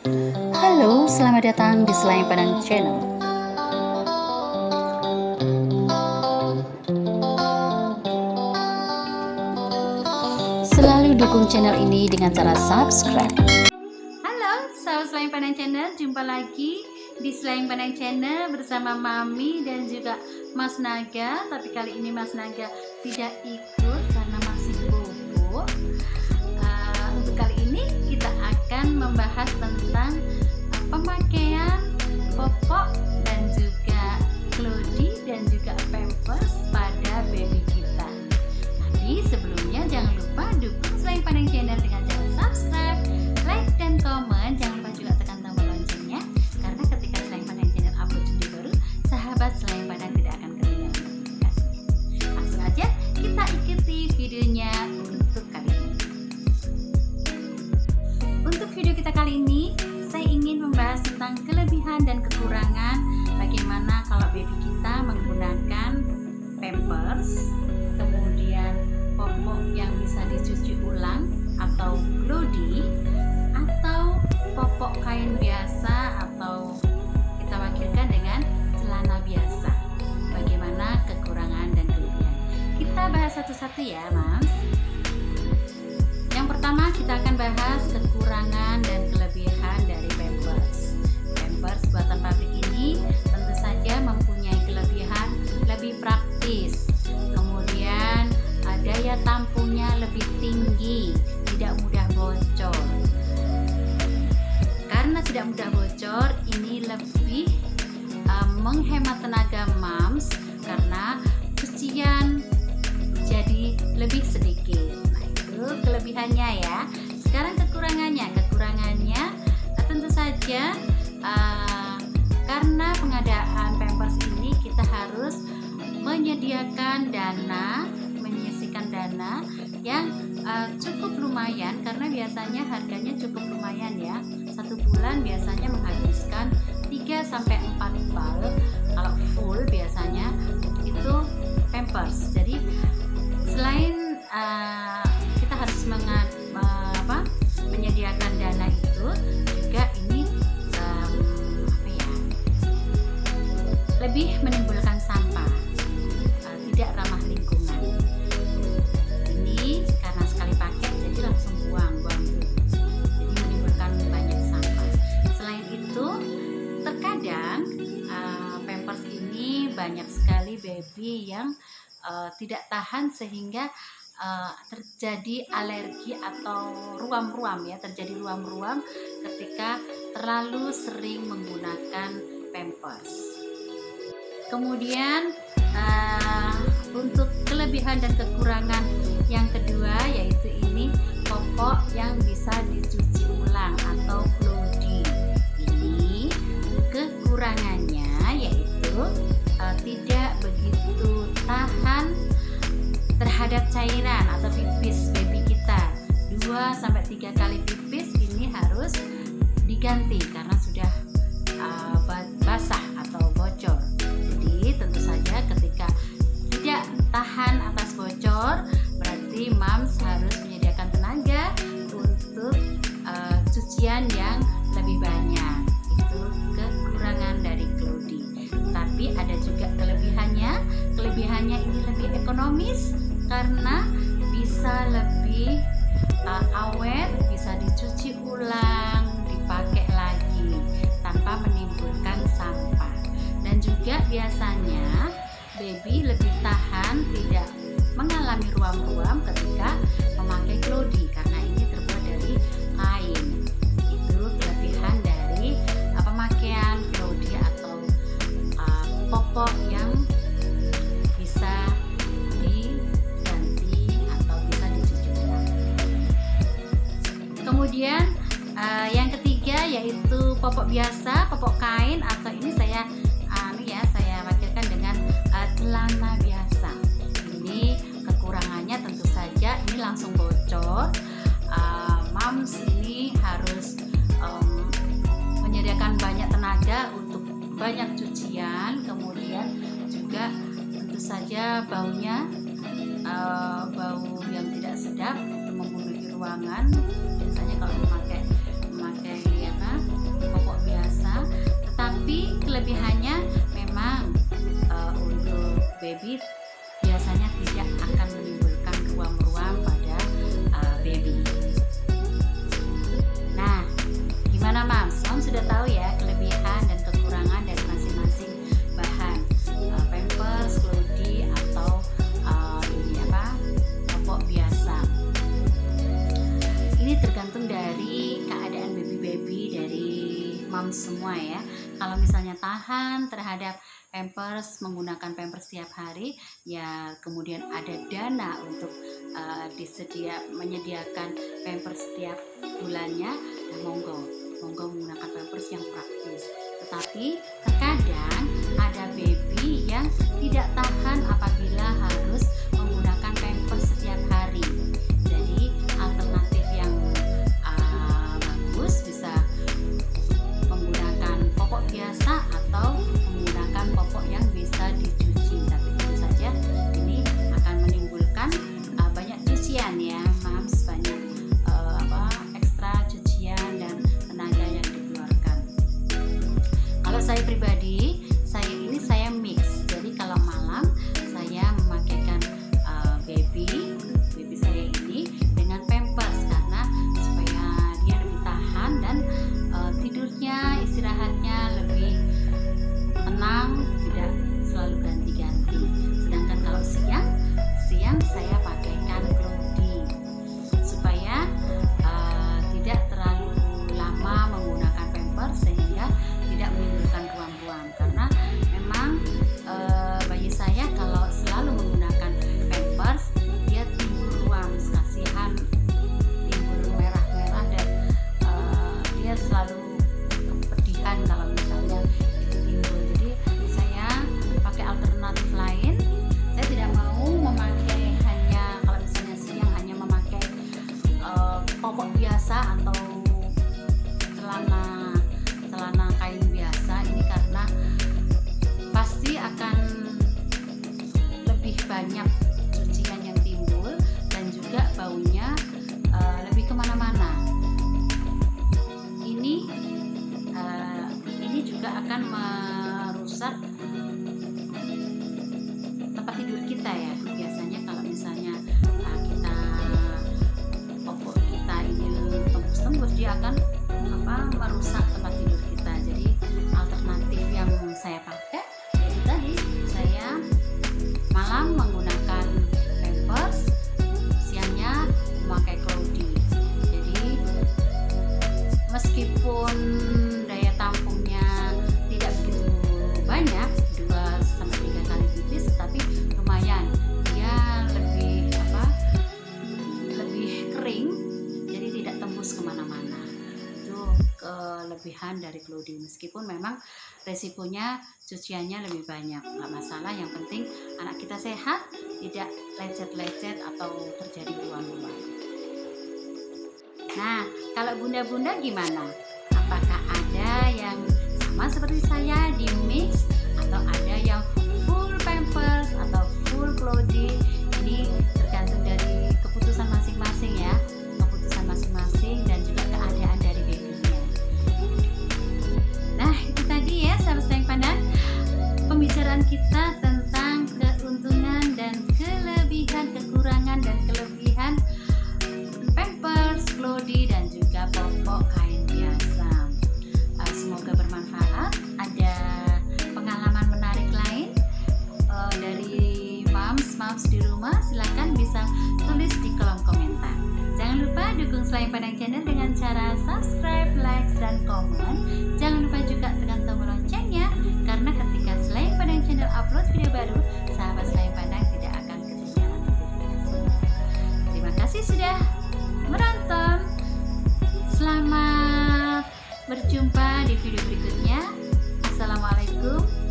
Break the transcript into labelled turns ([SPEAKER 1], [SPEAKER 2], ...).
[SPEAKER 1] Halo, selamat datang di Selain Pandang Channel. Selalu dukung channel ini dengan cara subscribe.
[SPEAKER 2] Halo, sahabat Selain Pandang Channel, jumpa lagi di Selain Pandang Channel bersama Mami dan juga Mas Naga. Tapi kali ini Mas Naga tidak ikut karena masih bobo. Untuk kali ini kita akan membahas tentang pemakaian popok dan juga clothes dan juga pampers pada baby kita. Tapi sebelumnya jangan lupa dukung Selain Pandang Channel dengan cara subscribe, like dan komen. Jangan lupa juga tekan tombol loncengnya, karena ketika Selain Pandang Channel upload video baru, sahabat Selain Pandang tidak akan ketinggalan notifikasinya. Langsung aja kita ikuti videonya untuk kali ini. Untuk video kita kali ini, saya ingin membahas tentang kelebihan dan kekurangan bagaimana kalau baby kita menggunakan pampers, kemudian popok yang bisa dicuci ulang atau clothes, atau popok kain biasa, atau kita wakilkan dengan celana biasa. Bagaimana kekurangan dan kelebihan? Kita bahas satu-satu ya, Mas. Yang pertama kita akan bahas kekurangan dan kelebihan dari pampers. Pampers buatan pabrik ini tentu saja mempunyai kelebihan lebih praktis. Kemudian daya tampungnya lebih tinggi, tidak mudah bocor. Karena tidak mudah bocor, ini lebih menghemat tenaga moms karena cucian jadi lebih sedikit. Nah, itu kelebihannya ya. Sekarang kekurangannya tentu saja karena pengadaan pampers ini kita harus menyediakan dana yang cukup lumayan, karena biasanya harganya cukup lumayan ya. Satu bulan biasanya menghabiskan 3-4 bal kalau full biasanya itu pampers. Jadi selain kita harus menyediakan dana itu, juga ini lebih menimbulkan sampah, tidak ramah lingkungan. Ini karena sekali pakai jadi langsung buang dulu, jadi menimbulkan banyak sampah. Selain itu, terkadang pampers ini banyak sekali baby yang tidak tahan sehingga terjadi alergi atau ruam-ruam ya, terjadi ruam-ruam ketika terlalu sering menggunakan pampers. Kemudian untuk kelebihan dan kekurangan yang kedua yaitu ini popok yang bisa dicuci ulang atau clothes. Ini kekurangannya yaitu tidak begitu tahan terhadap cairan atau pipis baby kita. 2-3 kali pipis ini harus diganti karena sudah basah atau bocor. Jadi tentu saja ketika tidak tahan atas bocor, berarti moms harus menyediakan tenaga untuk cucian yang lebih banyak. Itu kekurangan dari clothes. Tapi ada juga kelebihannya. Kelebihannya ini lebih ekonomis karena bisa lebih awet, bisa dicuci ulang, dipakai lagi tanpa menimbulkan sampah. Dan juga biasanya baby lebih tahan, tidak mengalami ruam-ruam ketika memakai clothes karena ini terbuat dari kain. Itu kelebihan dari pemakaian clothes atau popok yang bisa diganti atau bisa dicuci ulang. Kemudian yang ketiga yaitu popok biasa, popok kain, atau ini saya wakilkan dengan celana biasa. Ini kekurangannya tentu saja ini langsung bocor. Moms ini harus menyediakan banyak tenaga untuk banyak cucian, kemudian juga tentu saja baunya bau yang tidak sedap itu memenuhi ruangan. Biasanya kalau memakai Jadi biasanya tidak akan menimbulkan ruam-ruam pada baby. Nah, gimana Mams? Mams sudah tahu ya kelebihan dan kekurangan dari masing-masing bahan Pampers, Cloudy atau popok biasa. Ini tergantung dari keadaan baby-baby dari Mams semua ya. Kalau misalnya tahan terhadap Pampers, menggunakan Pampers setiap hari, ya kemudian ada dana untuk menyediakan Pampers setiap bulannya, ya monggo menggunakan Pampers yang praktis. Tetapi terkadang ada baby yang tidak tahan apabila harus menggunakan Pampers setiap hari. Jadi alternatif yang bagus bisa menggunakan popok biasa atau menggunakan popok yang bisa dicuci. Tapi tentu saja ini akan menimbulkan banyak cucian ya Mams, banyak ekstra cucian dan tenaga yang dikeluarkan. Kalau saya pribadi, saya mix. Jadi kalau malam saya memakaikan baby saya ini dengan Pampers karena supaya dia lebih tahan dan tidurnya, istirahatnya lebih tenang, tidak selalu ganti-ganti. Sedangkan kalau siang saya pakaikan Cloudy supaya tidak terlalu lama menggunakan Pampers sehingga tidak menimbulkan ruam-ruam. Karena memang bayi saya kalau selalu menggunakan Pampers dia timbul ruam, kasihan, timbul merah-merah dan dia selalu kepedihan kalau misalnya itu timbul. Jadi saya pakai alternatif lain. Saya tidak mau memakai kalau misalnya siang hanya memakai popok biasa atau celana kain biasa. Ini karena pasti akan lebih banyak cucian yang timbul dan juga baunya lebih kemana-mana. Ini juga akan merusak tempat tidur kita ya. Biasanya kalau misalnya popok kita ini tembus-tembus, dia akan merusak tempat tidur kita. Jadi alternatif yang saya pakai yaitu tadi, saya malam menggunakan Pampers, siangnya memakai Cloudy. Jadi meskipun daya tampungnya tidak begitu banyak, 2-3 kali pipis, tapi lumayan dia lebih kering, jadi tidak tembus kemana-mana. Itu kelebihan dari Cloudy. Meskipun memang resikonya cuciannya lebih banyak, nggak masalah, yang penting anak kita sehat, tidak lecet-lecet atau terjadi ruam-ruam. Nah, kalau bunda-bunda gimana? Apakah ada yang sama seperti saya di mix atau ada yang full Pampers atau full Cloudy? Ini tergantung dari keputusan masing-masing ya, keputusan masing-masing dan juga keadaan dari babynya. Nah, itu tadi ya sahabat sayang pandang, pembicaraan kita tentang keuntungan dan kekurangan dan kelebihan Pampers, Cloudy dan juga popok kain biasa. Semoga bermanfaat. Ada pengalaman menarik lain dari Mams di rumah, silakan bisa tulis di kolom komentar. Jangan lupa dukung Selain Pandang Channel dengan cara subscribe, like, dan komen. Jangan lupa juga tekan tombol loncengnya, karena ketika Selain Pandang Channel upload video baru, sahabat Selain Pandang tidak akan ketinggalan notifikasinya. Terima kasih sudah menonton. Selamat berjumpa di video berikutnya. Assalamualaikum